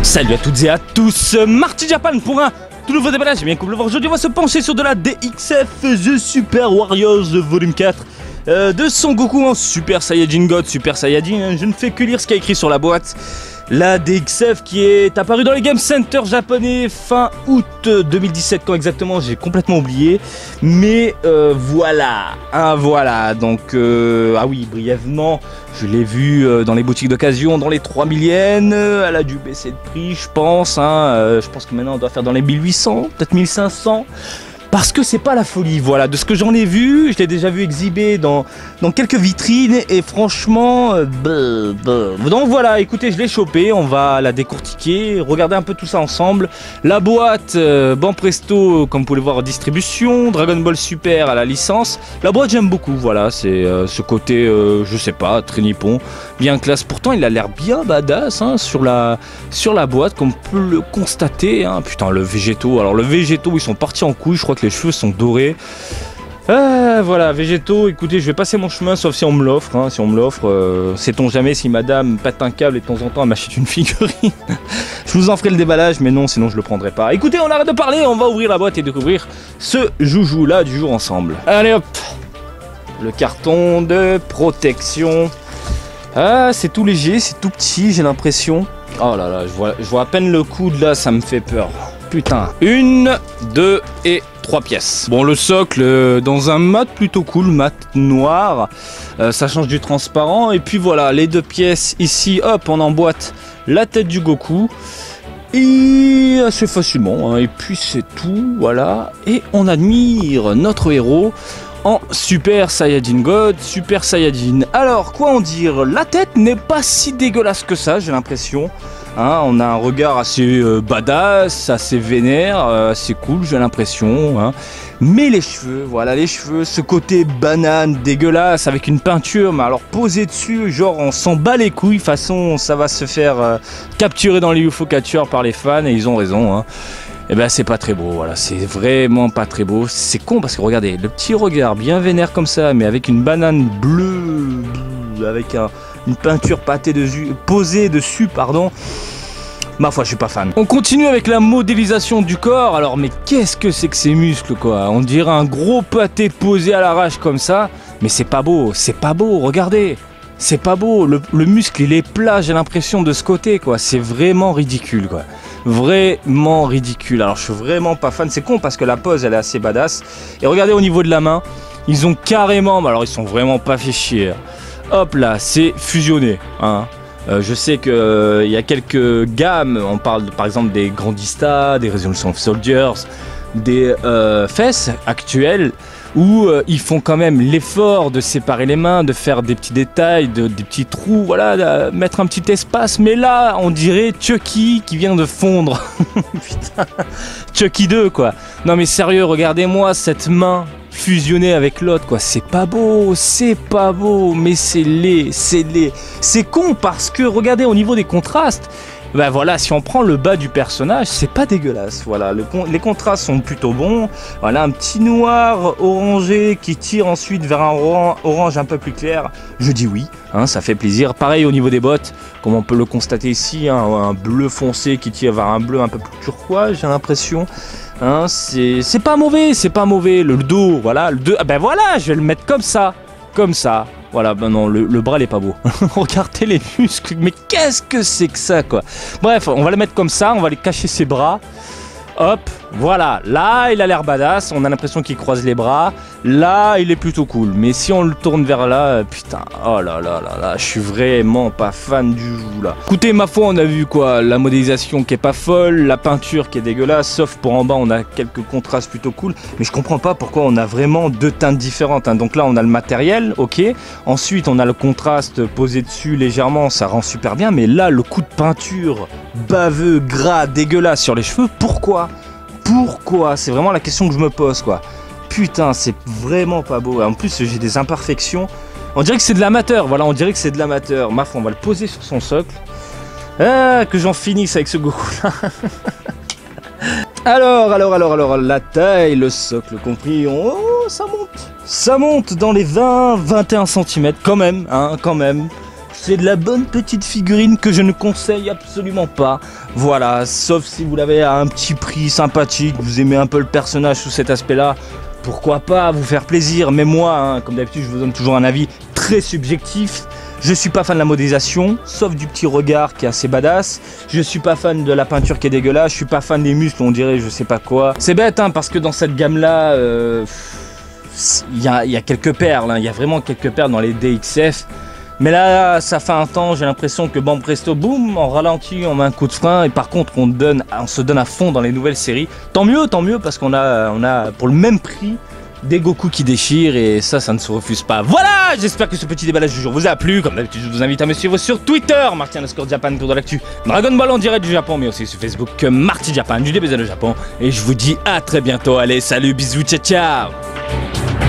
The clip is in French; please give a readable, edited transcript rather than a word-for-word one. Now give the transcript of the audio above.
Salut à toutes et à tous, Marty Japan pour un tout nouveau déballage. Et bien comme vous le voyez aujourd'hui, on va se pencher sur de la DXF The Super Warriors Volume 4 de Son Goku en Super Saiyajin God, Super Saiyajin. Je ne fais que lire ce qu'il y a écrit sur la boîte. La DXF qui est apparue dans les Game Center japonais fin août 2017, quand exactement j'ai complètement oublié. Mais voilà, voilà, donc ah oui, brièvement, je l'ai vu dans les boutiques d'occasion, dans les 3000 yens, elle a dû baisser de prix je pense, je pense que maintenant on doit faire dans les 1800, peut-être 1500. Parce que c'est pas la folie, voilà, de ce que j'en ai vu, je l'ai déjà vu exhibé dans quelques vitrines et franchement, donc voilà, écoutez, je l'ai chopé, on va la décortiquer, regarder un peu tout ça ensemble. La boîte, Ban Presto, comme vous pouvez le voir, distribution, Dragon Ball Super à la licence. La boîte j'aime beaucoup, voilà, c'est ce côté, je sais pas, très nippon, bien classe. Pourtant il a l'air bien badass sur la boîte, comme on peut le constater, putain le Végéto, alors le Végéto ils sont partis en couille, je crois que les cheveux sont dorés. Voilà, Végéto, écoutez, je vais passer mon chemin sauf si on me l'offre. Si on me l'offre, sait-on jamais si madame pète un câble et de temps en temps elle m'achète une figurine. Je vous en ferai le déballage, mais non, sinon je le prendrai pas. Écoutez, on arrête de parler, on va ouvrir la boîte et découvrir ce joujou là du jour ensemble. Allez hop, le carton de protection. C'est tout léger, c'est tout petit, j'ai l'impression. Oh là là, je vois à peine le coude là, ça me fait peur. Putain. 1, 2 et 3 pièces. Bon, le socle dans un mat plutôt cool, mat noir. Ça change du transparent. Et puis voilà, les 2 pièces ici, hop, on emboîte la tête du Goku. Et assez facilement. Et puis c'est tout, voilà. Et on admire notre héros en Super Saiyajin God, Super Saiyajin. Alors, quoi en dire? La tête n'est pas si dégueulasse que ça, j'ai l'impression. On a un regard assez badass, assez vénère, assez cool, j'ai l'impression. Mais les cheveux, voilà les cheveux, ce côté banane dégueulasse avec une peinture, mais alors posée dessus, genre on s'en bat les couilles, façon ça va se faire capturer dans les UFO Catchers par les fans, et ils ont raison. Et ben c'est pas très beau, voilà, c'est vraiment pas très beau. C'est con parce que regardez, le petit regard bien vénère comme ça, mais avec une banane bleue, avec une peinture posée dessus, pardon. Ma foi, je suis pas fan. On continue avec la modélisation du corps. Alors, mais qu'est-ce que c'est que ces muscles, quoi? On dirait un gros pâté posé à l'arrache comme ça. Mais c'est pas beau, regardez. C'est pas beau, le muscle il est plat, j'ai l'impression de ce côté, quoi. C'est vraiment ridicule, quoi. Vraiment ridicule. Alors, je suis vraiment pas fan. C'est con parce que la pose elle est assez badass. Et regardez au niveau de la main, ils ont carrément, mais alors ils sont vraiment pas fait chier. Hop là, c'est fusionné. Je sais qu'il y a quelques gammes, on parle par exemple des Grandista, des Resolution of Soldiers, des fesses actuelles, où ils font quand même l'effort de séparer les mains, de faire des petits détails, des petits trous, voilà, mettre un petit espace. Mais là, on dirait Chucky qui vient de fondre. Putain, Chucky 2 quoi. Non mais sérieux, regardez-moi cette main fusionner avec l'autre, quoi. C'est pas beau, mais c'est laid, c'est con parce que regardez au niveau des contrastes, ben voilà, si on prend le bas du personnage, c'est pas dégueulasse, voilà, les contrastes sont plutôt bons, voilà, un petit noir orangé qui tire ensuite vers un orange un peu plus clair, je dis oui, ça fait plaisir. Pareil au niveau des bottes, comme on peut le constater ici, un bleu foncé qui tire vers un bleu un peu plus turquoise, j'ai l'impression. C'est pas mauvais, le dos, voilà, ben voilà, je vais le mettre comme ça, voilà, ben non, le bras il est pas beau, regardez les muscles, mais qu'est-ce que c'est que ça, quoi. Bref, on va le mettre comme ça, on va aller cacher ses bras, hop, voilà, là il a l'air badass, on a l'impression qu'il croise les bras, là il est plutôt cool, mais si on le tourne vers là, putain, oh là là là là, je suis vraiment pas fan du joujou là. Écoutez, ma foi, on a vu quoi, la modélisation qui est pas folle, la peinture qui est dégueulasse, sauf pour en bas on a quelques contrastes plutôt cool, mais je comprends pas pourquoi on a vraiment 2 teintes différentes, donc là on a le matériel, ok, ensuite on a le contraste posé dessus légèrement, ça rend super bien, mais là le coup de peinture baveux, gras, dégueulasse sur les cheveux, pourquoi? C'est vraiment la question que je me pose, quoi. Putain, c'est vraiment pas beau. En plus, j'ai des imperfections. On dirait que c'est de l'amateur. Voilà, on dirait que c'est de l'amateur. Ma foi, on va le poser sur son socle. Que j'en finisse avec ce Goku là. Alors, la taille, le socle compris. Oh, ça monte dans les 20-21 cm quand même, quand même. c'est de la bonne petite figurine que je ne conseille absolument pas. Voilà, sauf si vous l'avez à un petit prix sympathique, vous aimez un peu le personnage sous cet aspect-là. Pourquoi pas vous faire plaisir, mais moi, hein, comme d'habitude, je vous donne toujours un avis très subjectif. Je suis pas fan de la modélisation, sauf du petit regard qui est assez badass. Je suis pas fan de la peinture qui est dégueulasse. Je suis pas fan des muscles, on dirait je sais pas quoi. C'est bête, hein, parce que dans cette gamme-là, il y a quelques perles. Hein, il y a vraiment quelques perles dans les DXF. Mais là, ça fait un temps, j'ai l'impression que bam presto, boum, en ralenti, on met un coup de frein. Et par contre, on se donne à fond dans les nouvelles séries. Tant mieux, parce qu'on a pour le même prix des Goku qui déchirent et ça ne se refuse pas. Voilà, j'espère que ce petit déballage du jour vous a plu. Comme d'habitude, je vous invite à me suivre sur Twitter, Marty_Japan pour de l'actu Dragon Ball en direct du Japon, mais aussi sur Facebook, Marty Japan, du DBZ au Japon. Et je vous dis à très bientôt. Allez, salut, bisous, ciao, ciao.